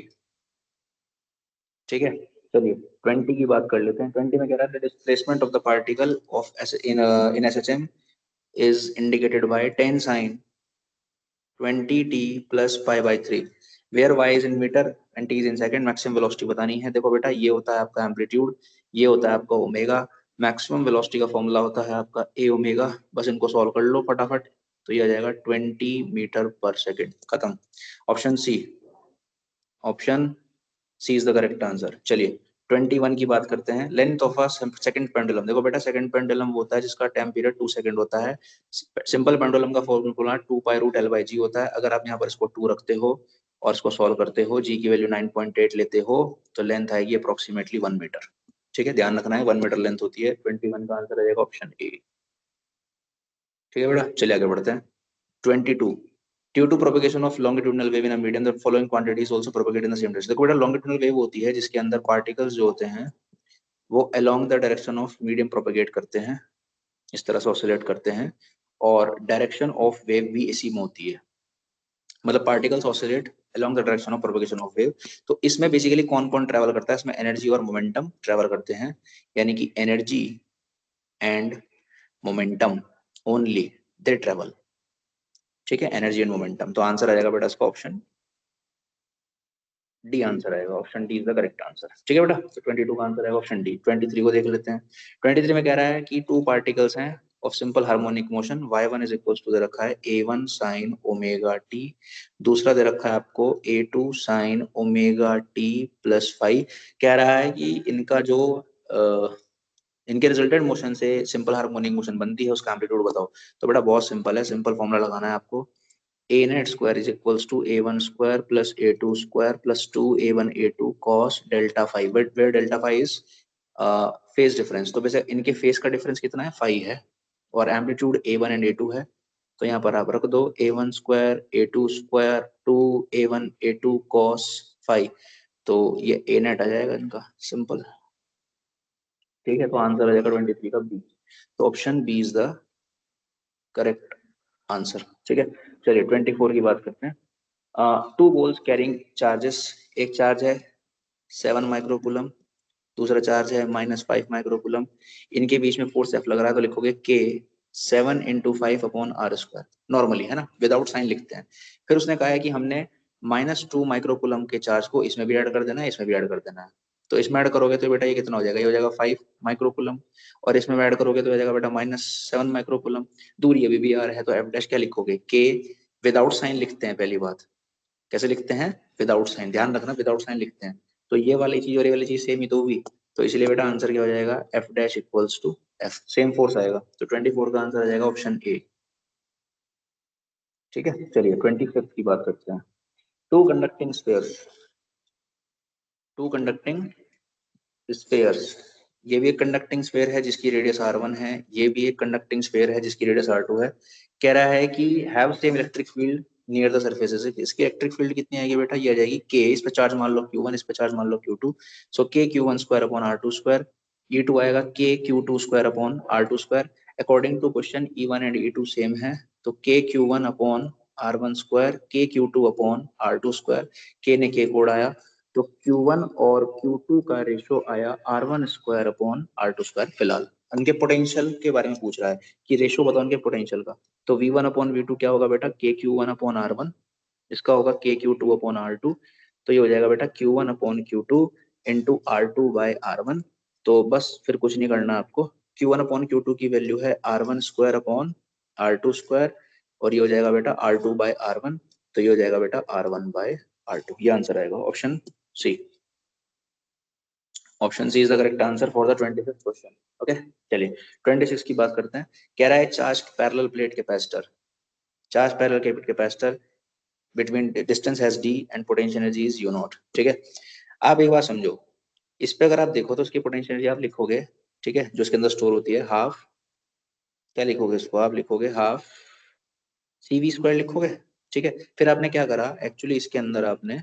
ठीक है, चलिए 20 की बात कर लेते हैं। 20 में कह रहा है displacement of the particle of in SHM is indicated by 10 sin 20t plus pi by 3, where y is in meter and t is in second। Maximum velocity बतानी है। देखो बेटा ये होता है आपका एम्पलीट्यूड, ये होता है आपका ओमेगा, मैक्सिमम वेलोसिटी का फॉर्मूला होता है आपका ए ओमेगा। बस इनको सॉल्व कर लो फटाफट, तो ये आ जाएगा 20 मीटर पर सेकेंड, खत्म। Option C, option C is the correct answer. चलिए 21 की बात करते हैं। Length of a second pendulum, देखो बेटा सेकंड पेंडुलम वो होता है जिसका टाइम पीरियड 2 सेकंड होता है। सिंपल पेंडुलम का फॉर्मूला 2 पाई रूट L/g होता है। अगर आप यहाँ पर इसको 2 रखते हो और इसको सॉल्व करते हो, जी की वैल्यू 9.8 लेते हो, तो लेंथ आएगी अप्रोक्सीमेटली 1 मीटर। ठीक है, ध्यान रखना है 1 मीटर लेंथ होती है। 21 का आंसर रहेगा ऑप्शन ए। ठीक है बेटा, चलिए आगे बढ़ते हैं। 22, due to propagation of longitudinal wave in a medium the following quantities also propagate in the same direction. देखो बेटा लॉन्गिट्यूडिनल वेव होती है जिसके अंदर पार्टिकल्स जो होते हैं वो along the direction of medium propagate करते हैं, इस तरह से ऑसिलेट करते हैं, और डायरेक्शन ऑफ वेव भी इसी में होती है, मतलब particles oscillate along the direction of propagation of wave. तो इसमें बेसिकली कौन कौन ट्रेवल करता है, इसमें एनर्जी और मोमेंटम ट्रेवल करते हैं, यानी कि energy and momentum only they travel. ठीक है, एनर्जी एंड मोमेंटम। तो आंसर आ जाएगा बेटा इसका ऑप्शन डी आंसर आएगा, option D is the correct answer. ठीक है बेटा, तो 22 का आंसर आएगा ऑप्शन डी। 23 को देख लेते हैं। 23 में कह रहा है कि टू पार्टिकल्स हैं of simple harmonic motion, y1 is equals to दे रखा है a1 sin ओमेगा t, दूसरा दे रखा है आपको a2 sin omega t plus 5। कह रहा है कि इनका जो इनके रिजल्टेंट मोशन से सिंपल हार्मोनिक मोशन बनती है, उसका एम्पलीट्यूड बताओ। तो बेटा बहुत सिंपल है, सिंपल फॉर्मूला लगाना है आपको। a net square is equals to a1 square plus a2 square plus 2a1 a2 cos delta phi, but where delta phi is phase difference. तो वैसे इनके फेज का डिफरेंस कितना है, 5 है, और एम्पलीट्यूड a1 एंड a2 है। तो यहाँ पर आप रख दो a1 square a2 square 2a1 a2 cos 5, तो ये a नेट आ जाएगा इनका, सिंपल। ठीक है, तो आंसर आ जाएगा 23 का बी। तो option B is the correct answer. ठीक है, चलिए 24 की बात करते हैं। टू बॉल्स कैरिंग चार्जेस, एक चार्ज है 7 माइक्रोकूलम, दूसरा चार्ज है -5 माइक्रोकूलम, इनके बीच में फोर्स एफ लग रहा है, तो लिखोगे के 7 × 5/r², नॉर्मली है ना, विदाउट साइन लिखते हैं। फिर उसने कहा है कि हमने -2 माइक्रोकूलम के चार्ज को इसमें भी ऐड कर देना है, इसमें भी ऐड कर देना है। तो इसमें ऐड करोगे तो बेटा ये कितना हो जाएगा, ये हो जाएगा 5 माइक्रोकूलम, और इसमें ऐड करोगे तो हो जाएगा बेटा -7 माइक्रोकूलम। दूरी अभी भी आर है, तो एफ डैश क्या लिखोगे, के विदाउट साइन लिखते हैं पहली बात। कैसे लिखते हैं, विदाउट साइन, ध्यान रखना विदाउट साइन लिखते हैं। तो ये वाली चीज और ये वाली चीज सेम ही तो होगी, तो इसलिए बेटा आंसर क्या हो जाएगा, F dash equals to F, same force आएगा। तो 24 का आंसर आ जाएगा ऑप्शन ए। ठीक है, चलिए 25 की बात करते हैं। Two conducting spheres, two conducting spheres, ये भी एक कंडक्टिंग स्फीयर है जिसकी रेडियस r1 है, ये भी एक कंडक्टिंग स्फीयर है जिसकी रेडियस r2 है। कह रहा है कि have same electric field near the surfaces, इसकी इलेक्ट्रिक फील्ड कितनी आएगी बेटा, ये आ जाएगी k, इस पे चार्ज मान लो q1, इस पे चार्ज मान लो q2, so k q1 square upon r2 square, e2 आएगा k q2 square upon r2 square. According to question e1 and e2 same है, तो k q1 अपॉन r1 square, k q2 upon r2 square, k ने k को उड़ाया, तो Q1 और Q2 का रेशो आया R1 square upon R2 square. फिलहाल उनके पोटेंशियल के बारे में पूछ रहा है कि रेशो बताओ उनके पोटेंशियल का। तो V1 अपॉन V2 क्या होगा बेटा, KQ1 अपॉन R1, इसका होगा KQ2 अपॉन R2, तो ये हो जाएगा बेटा Q1 upon Q2 into R2 bye R1। तो बस फिर कुछ नहीं करना आपको, Q1 अपॉन Q2 की वैल्यू है R1 square upon R2 square, और ये हो जाएगा बेटा R2 बाय R1, तो ये हो जाएगा बेटा R1 बाय R2। ये आंसर आएगा option C. Option C is the correct answer for the 25th question. Okay, चलिए 26 की बात करते हैं। कह रहा है charge parallel plate capacitor, charge parallel plate capacitor between distance has D and potential energy is U naught. ठीक है, आप एक बात समझो, इस पे अगर आप देखो तो उसकी पोटेंशियल एनर्जी आप लिखोगे, ठीक है, जो इसके अंदर स्टोर होती है, हाफ, क्या लिखोगे इसको, आप लिखोगे हाफ CV स्क्वायर लिखोगे। ठीक है, फिर आपने क्या करा, एक्चुअली इसके अंदर आपने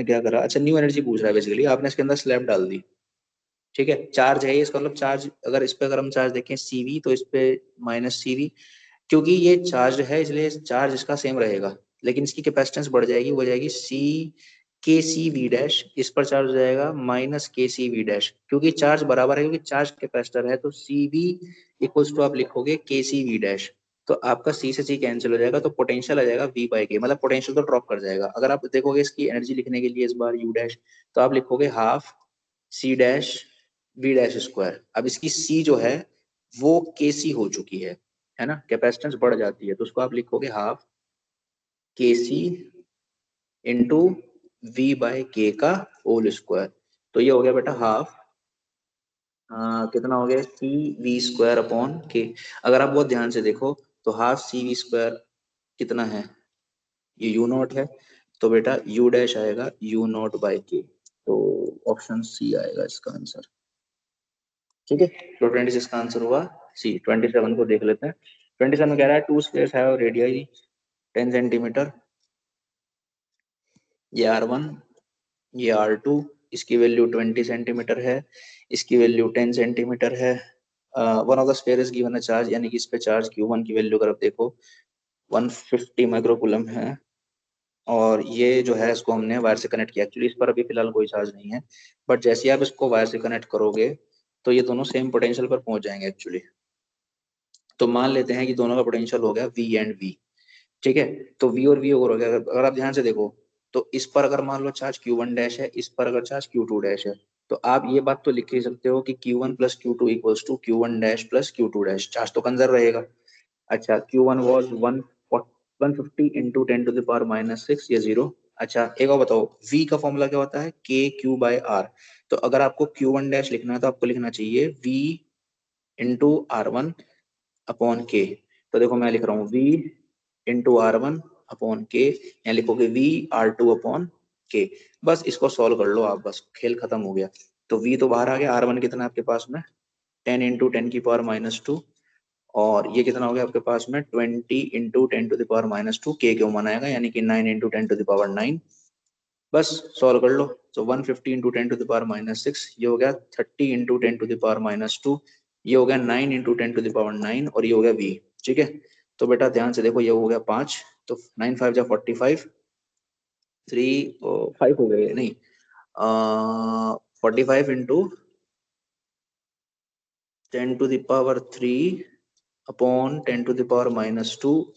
क्या करा, अच्छा न्यू एनर्जी पूछ रहा है बेसिकली, आपने इसके अंदर स्लैब डाल दी। ठीक है, चार्ज है ये, इसका मतलब चार्ज, अगर इस पे अगर हम चार्ज देखें CV, तो इस पे -CV, क्योंकि ये चार्ज है इसलिए चार्ज इसका सेम रहेगा, लेकिन इसकी कैपेसिटेंस बढ़ जाएगी, वो जाएगी C के सी वी डैश, इस पर चार्ज हो जाएगा -KCV डैश, क्योंकि चार्ज बराबर है, क्योंकि चार्ज कैपेसिटर है, तो CV इक्वल्स टू आप लिखोगे KCV डैश, तो आपका C से C कैंसिल हो जाएगा, तो पोटेंशियल आ जाएगा V बाई के, मतलब पोटेंशियल तो ड्रॉप कर जाएगा। अगर आप देखोगे इसकी एनर्जी लिखने के लिए इस बार U डैश, तो आप लिखोगे half C dash V dash square. अब इसकी C जो है वो KC हो चुकी है ना, कैपेसिटेंस बढ़ जाती है, तो उसको आप लिखोगे half KC into V by K का होल स्क्वायर। तो ये हो गया बेटा हाफ, कितना हो गया, CV स्क्वायर अपॉन के। अगर आप बहुत ध्यान से देखो तो हाफ CV स्क्वायर कितना है, ये U नॉट है, तो बेटा U डैश आएगा U नॉट बाय के, तो ऑप्शन सी आएगा इसका आंसर। ठीक है, तो 26 का आंसर हुआ सी। 27 को देख लेते हैं। 27 कह रहा है to squares have radius 10 centimetre, ये R1, ये R2, इसकी वैल्यू 20 सेंटीमीटर है, इसकी वैल्यू 10 सेंटीमीटर है। One of the sphere is given a charge, यानी कि इस पे चार्ज Q1 की वैल्यू अगर आप देखो 150 माइक्रोकूलम है, और ये जो है इसको हमने वायर से कनेक्ट किया। एक्चुअली इस पर अभी फिलहाल कोई चार्ज नहीं है, बट जैसे ही आप इसको वायर से कनेक्ट करोगे तो ये दोनों सेम पोटेंशियल पर पहुंच जाएंगे एक्चुअली। तो मान लेते हैं कि दोनों का पोटेंशियल हो गया V एंड V, ठीक है। तो V और V हो गया। अगर आप ध्यान से देखो तो इस पर अगर मान लो चार्ज Q1 डैश है, इस पर अगर चार्ज Q2 डैश है, तो आप ये बात तो लिख ही सकते हो कि Q1 plus Q2 equals to Q1 dash plus Q2 dash, charge तो कंजर्व रहेगा। अच्छा, Q1 वॉज 150 इंटू 10⁻⁻6, ये जीरो। अच्छा, एक और बताओ, V का फॉर्मूला क्या होता है, KQ/R। तो अगर आपको Q1 डैश लिखना है तो आपको लिखना चाहिए V इंटू R1 अपॉन के। तो देखो मैं लिख रहा हूँ V इंटू R1 अपॉन के, या लिखोगे V R2 अपॉन के। बस इसको सॉल्व कर लो आप, बस खेल खत्म हो गया। तो V तो बाहर आ गया, R1 कितना है आपके पास में 10 इंटू 10⁻⁻2, और ये कितना हो गया आपके पास में 20 इंटू 10⁻⁻2, के क्यों मनाएगा यानी कि 9 इंटू 10⁻9। बस सॉल्व कर लो। तो 150 इंटू 10⁻�6, ये हो गया 30 इंटू 10⁻2, ये हो गया 9 इंटू 10⁻9, और ये हो गया V, ठीक है। तो बेटा ध्यान से देखो, ये हो गया 5, तो 9 5 जा 45, 3 5 हो गए नहीं, 45 इंटू 10⁻³ अपॉन 10⁻⁻2,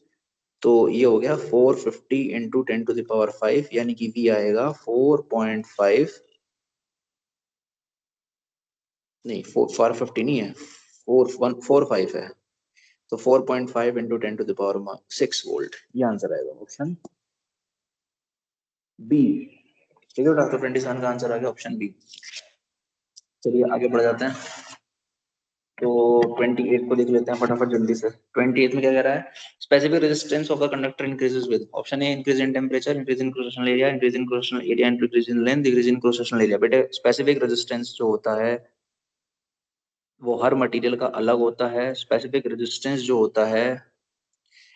तो ये हो गया 450 इंटू 10⁻5, यानी कि V आएगा 4.5, नहीं 450 नहीं है, 445 है। तो 4.5 इंटू 10⁻6 वोल्ट, ये आंसर आएगा ऑप्शन बी, ठीक है बेटा। तो 27 का आंसर आ गया ऑप्शन बी। चलिए आगे बढ़ जाते हैं। तो 28 को देख लेते हैं फटाफट जल्दी से। 28 में क्या कह रहा है, specific resistance of the conductor increases with, option A increase in temperature, increase in cross sectional area, increase in cross sectional area, increase in length, decrease in cross sectional area. बेटे स्पेसिफिक रेजिस्टेंस जो होता है वो हर material का अलग होता है। Specific resistance जो होता है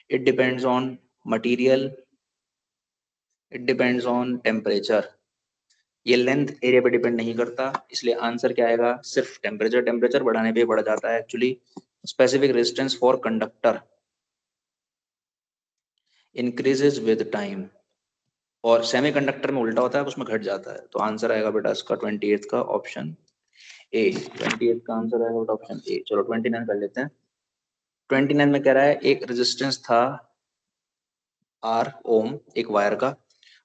it depends on material, it depends on temperature, ये लेंथ एरिया पे डिपेंड नहीं करता। इसलिए आंसर क्या आएगा, सिर्फ टेम्परेचर, टेम्परेचर बढ़ाने पे बढ़ जाता है actually. Specific resistance for conductor increases with time, और सेमीकंडक्टर में उल्टा होता है, उसमें घट जाता है। तो आंसर आएगा बेटा इसका 28 का ऑप्शन ए। 28 का आंसर आएगा बेटा ऑप्शन ए। चलो 29 कर लेते हैं। 29 में कह रहा है एक रेजिस्टेंस था R ओम एक वायर का,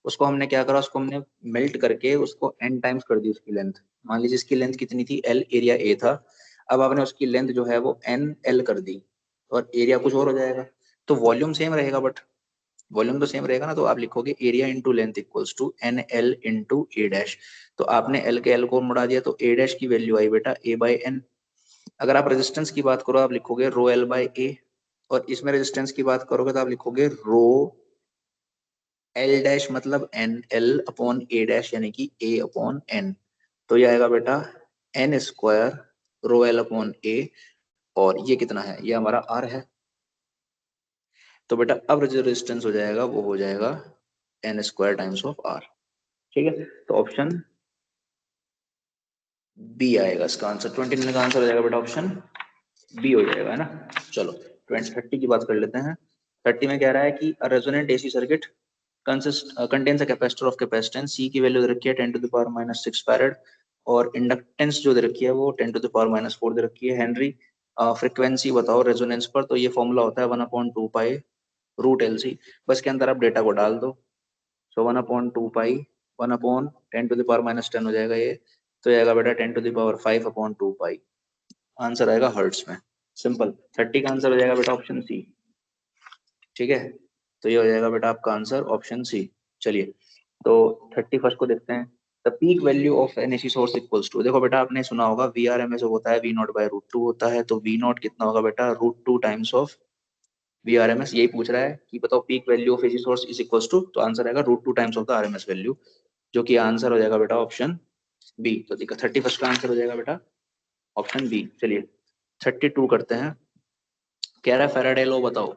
उसको हमने क्या करा, उसको हमने मेल्ट करके उसको n टाइम्स कर दी उसकी लेंथ। मान लीजिए इसकी लेंथ कितनी थी, L, एरिया A था। अब आपने उसकी लेंथ जो है वो NL कर दी, और एरिया कुछ और हो जाएगा। तो वॉल्यूम सेम रहेगा, बट वॉल्यूम तो सेम रहेगा ना, तो आप लिखोगे area into length equals to NL into A dash. तो आपने L के L को मुड़ा दिया, तो A डैश की वैल्यू आई बेटा A/N। अगर आप रेजिस्टेंस की बात करो, आप लिखोगे रो L/A, और इसमें रेजिस्टेंस की बात करोगे तो आप लिखोगे रो L डैश मतलब NL अपॉन A डैश, यानी कि A अपॉन N। तो ये आएगा बेटा N square rho L upon A, और ये कितना है, ये हमारा R है। तो बेटा अब जो रेजिस्टेंस हो जाएगा वो हो जाएगा N square times of R, ठीक है। तो ऑप्शन बी आएगा इसका आंसर। 29 का आंसर हो जाएगा बेटा ऑप्शन बी हो जाएगा, है ना। चलो 30 की बात कर लेते हैं। 30 में कह रहा है कि resonant AC circuit contains a capacitor of capacitance, C की वैल्यू दे रखी है 10⁻⁻6 फैरेड, और इंडक्टेंस जो दे रखी है वो 10⁻⁻4 दे रखी है हेनरी। फ्रीक्वेंसी बताओ रेजोनेंस पर, तो ये फॉर्मूला होता है 1/2π√LC। बस के अंदर आप डेटा को डाल दो। सो 1/2π 1/10⁻⁻10 हो जाएगा ये, तो ये आएगा बेटा 10⁵/2π। आंसर आएगा हर्ट्स में, सिंपल। 30 का आंसर हो जाएगा बेटा ऑप्शन सी, ठीक है। तो ये हो जाएगा बेटा आपका आंसर ऑप्शन सी। चलिए तो 31 को देखते हैं। The peak value of an AC source equals to, देखो बेटा आपने सुना होगा VRMS होता है V0/√2 होता है, तो V0 कितना होगा बेटा √2 टाइम्स ऑफ VRMS। यही पूछ रहा है कि बताओ peak value of AC source is equals to, तो आंसर आएगा √2 times of the RMS value, जो कि आंसर हो जाएगा बेटा ऑप्शन बी। तो देखो 31 का आंसर हो जाएगा बेटा ऑप्शन बी। चलिए 32 करते हैं। कह रहा है फेराडे लॉ बताओ,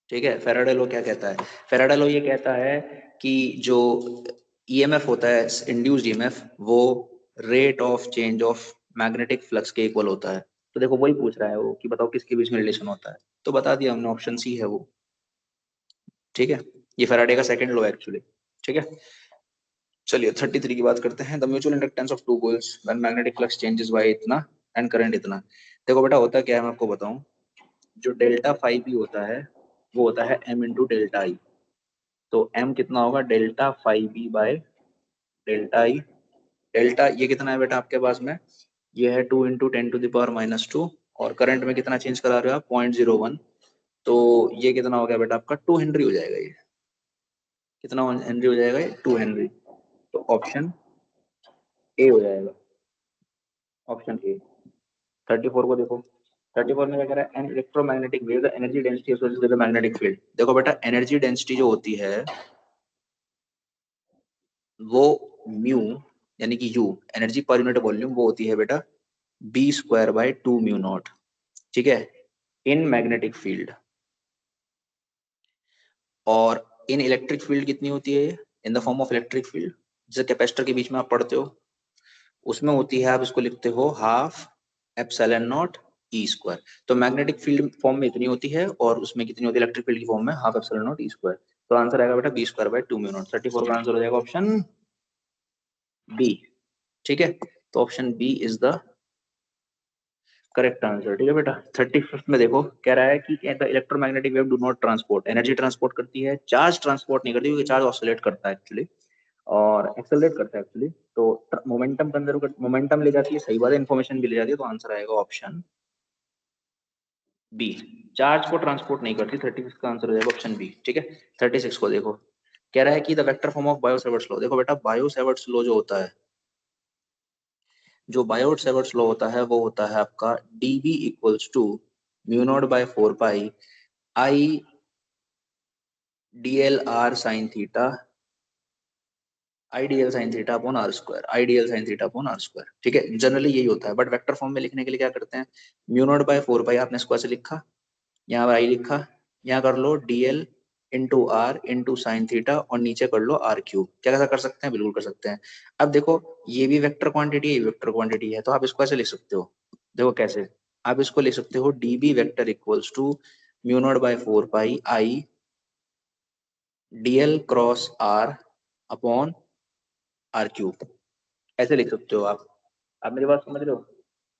ठीक है। फेराडे लॉ क्या कहता है, फेराडे लॉ ये कहता है कि जो ईएमएफ होता है इंड्यूस्ड ईएमएफ, वो rate of change of magnetic flux के इक्वल होता है। तो देखो वही पूछ रहा है वो कि बताओ किसके बीच में रिलेशन होता है, तो बता दिया हमने ऑप्शन सी है वो, ठीक है। ये फेराडे का सेकंड लॉ एक्चुअली, ठीक है। चलिए 33 की बात करते हैं। The mutual inductance of two coils when magnetic flux changes by इतना एंड करंट इतना। देखो बेटा होता क्या है मैं आपको बताऊं, जो डेल्टा फाइव भी होता है वो होता है m इंटू डेल्टा आई। तो m कितना होगा, delta phi B by delta I. Delta ये कितना है बेटा आपके पास में, ये है 2 इंटू 10⁻⁻², और करंट में कितना चेंज करा रहे हो आप, 0.01। तो ये कितना हो गया बेटा आपका, 2 हेनरी हो जाएगा। ये कितना हेनरी हो जाएगा, ये 2 हेनरी। तो ऑप्शन ए हो जाएगा, ऑप्शन ए। 34 को देखो, 34 में क्या कह रहा है, an electromagnetic wave the energy density associated with the magnetic field. देखो बेटा एनर्जी डेंसिटी जो होती है वो म्यू यानी कि you, energy per unit volume, वो होती है बेटा b²/2μ0, ठीक है, इन मैग्नेटिक फील्ड। और इन इलेक्ट्रिक फील्ड कितनी होती है, in the form of electric field, जैसे कैपेसिटर के बीच में आप पढ़ते हो, उसमें होती है, आप इसको लिखते हो half epsilon not E square. तो मैग्नेटिक फील्ड फॉर्म में इतनी होती है और उसमें कितनी होती है इलेक्ट्रिक फील्ड की फॉर्म में, half epsilon not E square. तो आंसर आएगा बेटा b²/2μ0। 34 का आंसर हो जाएगा ऑप्शन बी, ठीक है। तो option B is the correct answer, ठीक है बेटा। 35 में देखो कह रहा है कि the electromagnetic wave do not transport, energy transport करती है, चार्ज ट्रांसपोर्ट नहीं करती, क्योंकि चार्ज ऑसिलेट करता है एक्चुअली और एक्सेलरेट करता है एक्चुअली। तो मोमेंटम कंजर्व कर, मोमेंटम ले जाती है, सही बात है, इन्फॉर्मेशन भी ले जाती है। तो आंसर आएगा ऑप्शन बी, चार्ज को ट्रांसपोर्ट नहीं करती। 36 का आंसर हो जाएगा ऑप्शन बी, ठीक है। 36 को देखो कह रहा है कि the vector form of bio Savart's law. देखो बेटा बायो सेवर्ट्स लॉ जो होता है, जो बायो सेवर्ट्स लॉ होता है वो होता है आपका dB equals to μ0/4 I dl sine theta, ideal sine theta upon R square, ideal sine theta upon R square, ठीक है। जनरली यही होता है, बट वेक्टर फॉर्म में लिखने के लिए क्या करते हैं, μ0/4 आपने स्क्वायर से लिखा, यहाँ पर आई लिखा, यहाँ कर लो dl into R into sine theta और नीचे कर लो आर क्यूब। क्या कैसा कर सकते हैं, बिल्कुल कर सकते हैं। अब देखो ये भी वेक्टर क्वांटिटी है, ये वेक्टर क्वांटिटी है, तो आप इसको ऐसे लिख सकते हो। देखो कैसे, आप इसको लिख सकते हो db vector equals to μ0/4 I dl cross R upon R cube, ऐसे लिख सकते हो आप मेरी बात समझ रहे हो,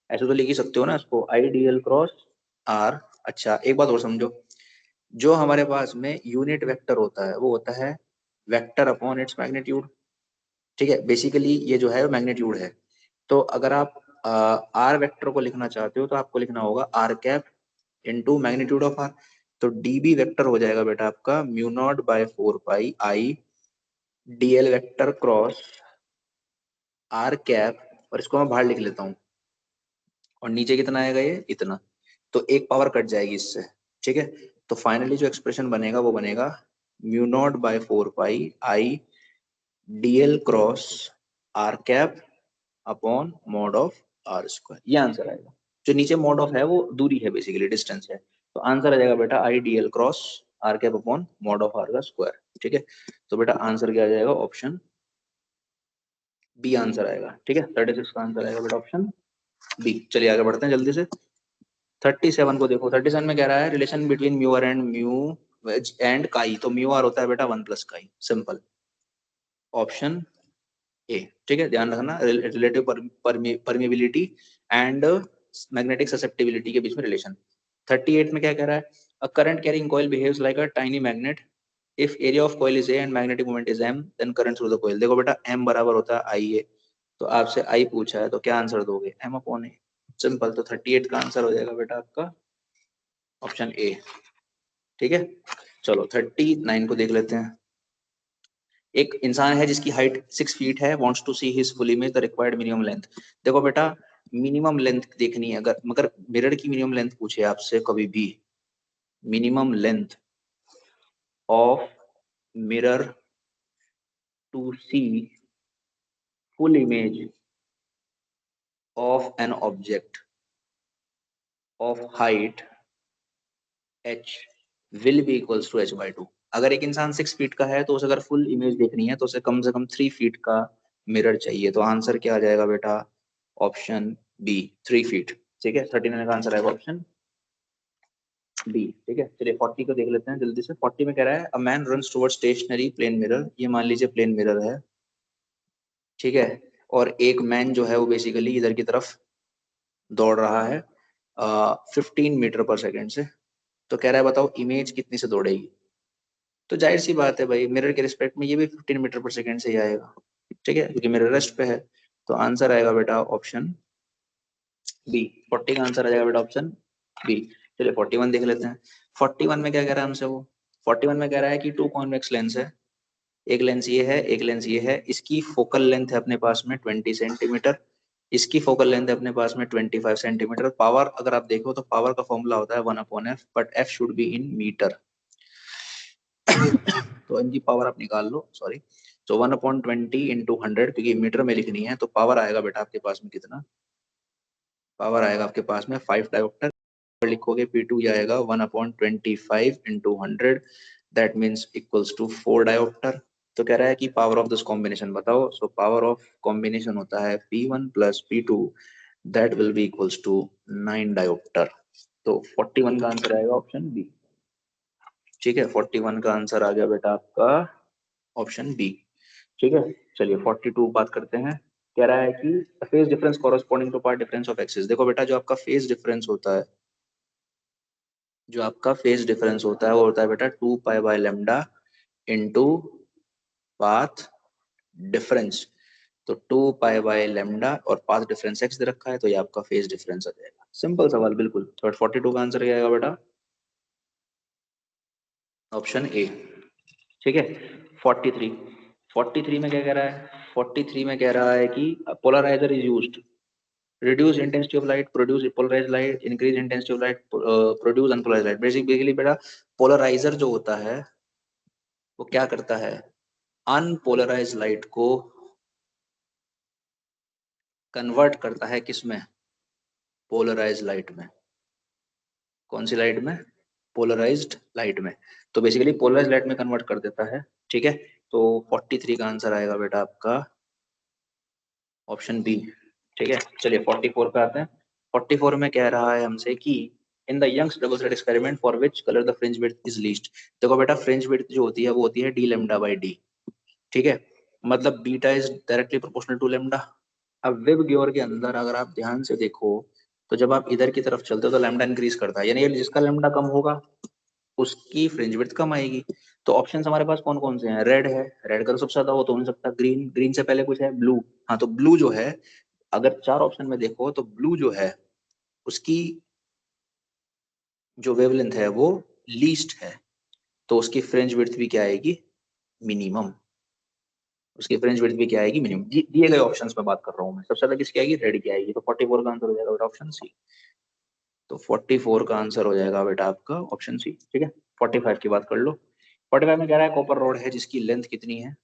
ऐसे तो लिख ही सकते हो ना इसको, I D L cross R. अच्छा एक बात और समझो, जो हमारे पास में यूनिट वेक्टर होता है वो होता है वेक्टर अपॉन इट्स मैग्नीट्यूड, ठीक है। बेसिकली ये जो है मैग्नीट्यूड है। तो अगर आप आर वेक्टर को लिखना चाहते हो तो आपको लिखना होगा R cap into magnitude of R. तो डीबी वेक्टर हो जाएगा बेटा आपका μ0/4 I D L vector cross R cap, और इसको मैं बाहर लिख लेता हूँ, और नीचे कितना आएगा, ये इतना। तो एक पावर कट जाएगी इससे, ठीक है। तो फाइनली जो एक्सप्रेशन बनेगा वो बनेगा μ0/4 I DL cross R cap upon mod of R square, ये आंसर आएगा। जो नीचे मॉड ऑफ है वो दूरी है, बेसिकली डिस्टेंस है। तो आंसर आ जाएगा बेटा I DL cross R cap upon mod of R का स्क्वायर, ठीक है। तो बेटा आंसर क्या आ जाएगा, ऑप्शन बी आंसर आएगा, ठीक है। 36 का आंसर आएगा बेटा ऑप्शन बी। चलिए आगे बढ़ते हैं जल्दी से। 37 को देखो, 37 में कह रहा है relation between mu R and mu and chi. तो म्यू आर होता है बेटा 1 + काई, सिंपल, ऑप्शन ए, ठीक है। ध्यान रखना relative permeability and magnetic susceptibility के बीच में रिलेशन। 38 में क्या कह रहा है, a current carrying coil behaves like a tiny magnet, if area of coil is A and magnetic moment is M then current through the coil. देखो बेटा M बराबर होता है आई ए, तो आपसे आई पूछा है तो क्या आंसर दोगे, एम अपॉन ए, सिंपल। तो 38 का आंसर हो जाएगा बेटा आपका ऑप्शन ए, ठीक है। चलो 39 को देख लेते हैं। एक इंसान है जिसकी हाइट 6 फीट है, wants to see his full image, the required minimum length. देखो बेटा मिनिमम लेंथ देखनी है, अगर मगर मिरर की मिनिमम लेंथ पूछे आपसे कभी भी, minimum length of mirror to see full image of an object of height h will be equals to h/2। अगर एक इंसान 6 फीट का है तो उसे अगर फुल इमेज देखनी है तो उसे कम से कम 3 फीट का मिरर चाहिए। तो आंसर क्या आ जाएगा बेटा, ऑप्शन बी 3 फीट, ठीक है। 39 का आंसर आएगा ऑप्शन बी, ठीक है। चलिए 40 को देख लेते हैं जल्दी से। 40 में कह रहा है a man runs towards stationary plane mirror, ये मान लीजिए प्लेन मिरर है, ठीक है। और एक मैन जो है वो बेसिकली इधर की तरफ दौड़ रहा है 15 मीटर पर सेकेंड से, तो कह रहा है बताओ इमेज कितनी से दौड़ेगी। तो जाहिर सी बात है भाई, मिरर के रिस्पेक्ट में ये भी 15 मीटर पर सेकंड से ही आएगा, ठीक है, क्योंकि मिरर रेस्ट पे है। तो आंसर आएगा बेटा ऑप्शन बी। 40 का आंसर आ जाएगा बेटा ऑप्शन बी। चलिए 41 देख लेते हैं। 41 में क्या कह रहा है हमसे वो, 41 में कह रहा है कि टू कॉन्वेक्स लेंस है, एक लेंस ये है, एक लेंस ये है, इसकी फोकल लेंथ है अपने पास में 20 सेंटीमीटर, इसकी फोकल लेंथ है अपने पास में 25 सेंटीमीटर। पावर अगर आप देखो तो पावर का फॉर्मूला होता है 1/f, but f should be in metre. तो इनकी पावर आप निकाल लो, सॉरी। तो 1/20 इंटू 100, क्योंकि मीटर में लिखनी है, तो पावर आएगा बेटा आपके पास में कितना, पावर आएगा आपके पास में 5 डायोप्टर। लिखोगे P2 आएगा 1/25 into 100, that means equals to 4 dioptre. तो कह रहा है कि पावर ऑफ दिस कॉम्बिनेशन बताओ। सो पावर ऑफ कॉम्बिनेशन होता है P1 plus P2, that will be equals to 9 dioptre. तो 41 का आंसर आएगा ऑप्शन बी, ठीक है। 41 का आंसर आ गया बेटा आपका ऑप्शन बी, ठीक है। चलिए 42 बात करते हैं। कह रहा है कि phase difference corresponding to path difference of axis. देखो बेटा जो आपका फेज डिफरेंस होता है, जो आपका फेज डिफरेंस होता है वो होता है बेटा 2 pi by lambda into path difference. तो 2 पाई बाय लैम्डा और पाथ डिफरेंस एक्स दे रखा है, तो ये आपका फेज डिफरेंस आ जाएगा। सिंपल सवाल बिल्कुल। तो 42 का आंसर क्या आएगा बेटा ऑप्शन ए, ठीक है। 43, 43 में क्या कह रहा है, 43 में कह रहा है कि polariser is used reduce intensity of light, produce polarized light, increase intensity of light, produce unpolarized light। Basically बेटा पोलराइजर जो होता है वो क्या करता है, अनपोलराइज लाइट को कन्वर्ट करता है किसमें, पोलराइज लाइट में। कौन सी लाइट में, पोलराइज्ड लाइट में। तो बेसिकली पोलराइज लाइट में कन्वर्ट कर देता है, ठीक है। तो 43 का आंसर आएगा बेटा आपका ऑप्शन बी, ठीक है। चलिए 44 पे आते हैं। 44 में कह रहा है हमसे कि in the Young's double slit experiment for which colour the fringe width is least. देखो बेटा फ्रिंज विड्थ जो होती है वो होती है डी लेमडा बाई डी, ठीक है। मतलब beta is directly proportional to lambda. अब वेब ग्योर के अंदर अगर आप ध्यान से देखो, तो जब आप इधर की तरफ चलते हो तो लैम्डा इंक्रीज करता है, यानी जिसका लैम्डा कम होगा उसकी फ्रिंज विड्थ कम आएगी। तो ऑप्शन हमारे पास कौन कौन से हैं, रेड है, रेड का तो सबसे ज्यादा वो तो हो नहीं सकता, ग्रीन, ग्रीन से पहले कुछ है ब्लू, हाँ तो ब्लू जो है, अगर 4 ऑप्शन में देखो तो ब्लू जो है उसकी जो वेवलेंथ है वो लीस्ट है, तो उसकी फ्रिंज विड्थ भी क्या आएगी, मिनिमम। उसकी फ्रिंज विड्थ भी क्या आएगी, मिनिमम। दिए गए ऑप्शंस में बात कर रहा हूँ मैं, सबसे ज्यादा किसकी आएगी, रेड की आएगी। तो 44 का आंसर हो जाएगा ऑप्शन सी। तो 44 का आंसर हो जाएगा बेटा आपका ऑप्शन सी, ठीक है। 45 की बात कर लो। 45 में कह रहा है कॉपर रोड है जिसकी लेंथ कितनी है,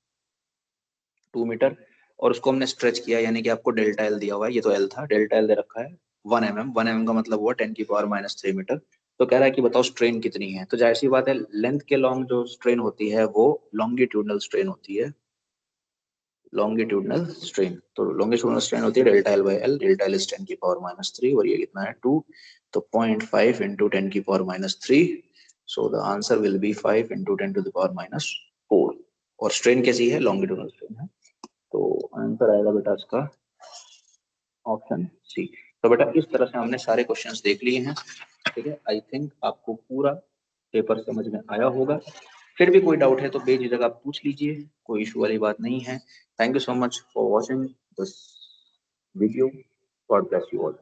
2 मीटर, और उसको हमने स्ट्रेच किया, यानी कि आपको डेल्टा एल दिया हुआ है, ये तो एल था, डेल्टा एल दे रखा है 1 mm, 1 mm का मतलब हुआ 10⁻³ मीटर। तो कह रहा है कि बताओ स्ट्रेन कितनी है। तो जाहिर सी बात है लेंथ के लॉन्ग जो स्ट्रेन होती है वो लॉन्गिट्यूडनल स्ट्रेन होती है, लॉन्गिट्यूडनल स्ट्रेन। तो लॉन्गिट्यूडनल स्ट्रेन होती है delta L by L, delta L is 10⁻³ और ये कितना है 2, तो 0.5 into 10⁻³। So the answer will be 5 into 10⁻⁴। और स्ट्रेन कैसी है, लॉन्गिट्यूडनल स्ट्रेन है। तो आंसर आएगा बेटा इसका ऑप्शन सी। तो बेटा इस तरह से हमने सारे क्वेश्चंस देख लिए हैं, ठीक है। आई थिंक आपको पूरा पेपर समझ में आया होगा। फिर भी कोई डाउट है तो बेझिझक आप पूछ लीजिए, कोई इशू वाली बात नहीं है। Thank you so much for watching this video, God bless you all.